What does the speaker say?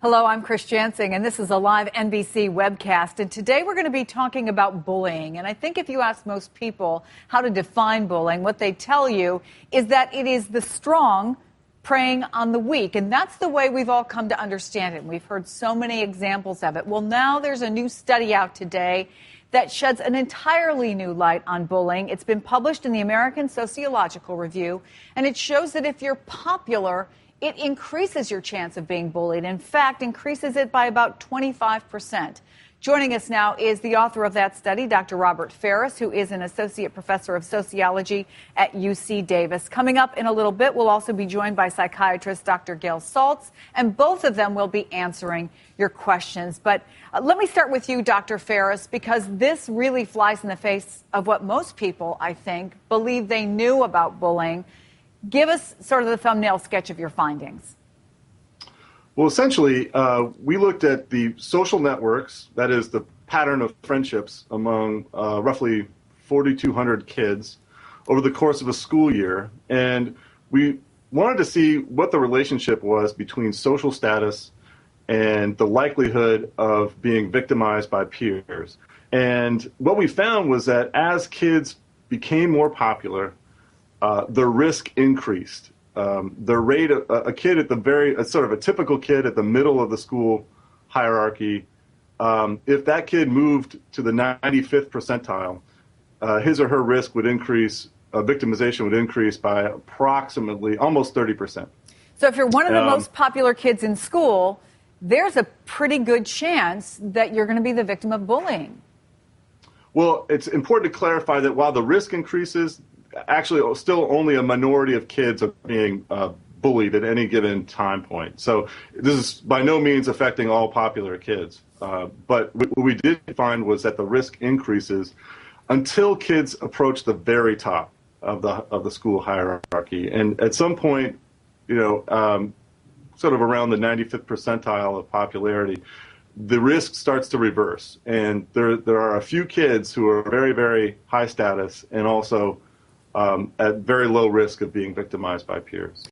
Hello, I'm Chris Jansing, and this is a live NBC webcast. And today we're going to be talking about bullying. And I think if you ask most people how to define bullying, what they tell you is that it is the strong preying on the weak. And that's the way we've all come to understand it. And we've heard so many examples of it. Well, now there's a new study out today that sheds an entirely new light on bullying. It's been published in the American Sociological Review, and it shows that if you're popular, it increases your chance of being bullied. In fact, increases it by about 25%. Joining us now is the author of that study, Dr. Robert Ferris, who is an associate professor of sociology at UC Davis. Coming up in a little bit, we'll also be joined by psychiatrist Dr. Gail Saltz, and both of them will be answering your questions. But let me start with you, Dr. Ferris, because this really flies in the face of what most people, I think, believe they knew about bullying. Give us sort of the thumbnail sketch of your findings. Well, essentially, we looked at the social networks, that is the pattern of friendships among roughly 4,200 kids over the course of a school year. And we wanted to see what the relationship was between social status and the likelihood of being victimized by peers. And what we found was that as kids became more popular, the risk increased. The rate of a kid at sort of a typical kid at the middle of the school hierarchy, if that kid moved to the 95th percentile, his or her risk would increase, victimization would increase by approximately almost 30%. So if you're one of the most popular kids in school, there's a pretty good chance that you're going to be the victim of bullying. Well, it's important to clarify that while the risk increases, actually still only a minority of kids are being bullied at any given time point. So this is by no means affecting all popular kids. But what we did find was that the risk increases until kids approach the very top of the school hierarchy. And at some point, sort of around the 95th percentile of popularity, the risk starts to reverse. And there are a few kids who are very, very high status and also at very low risk of being victimized by peers.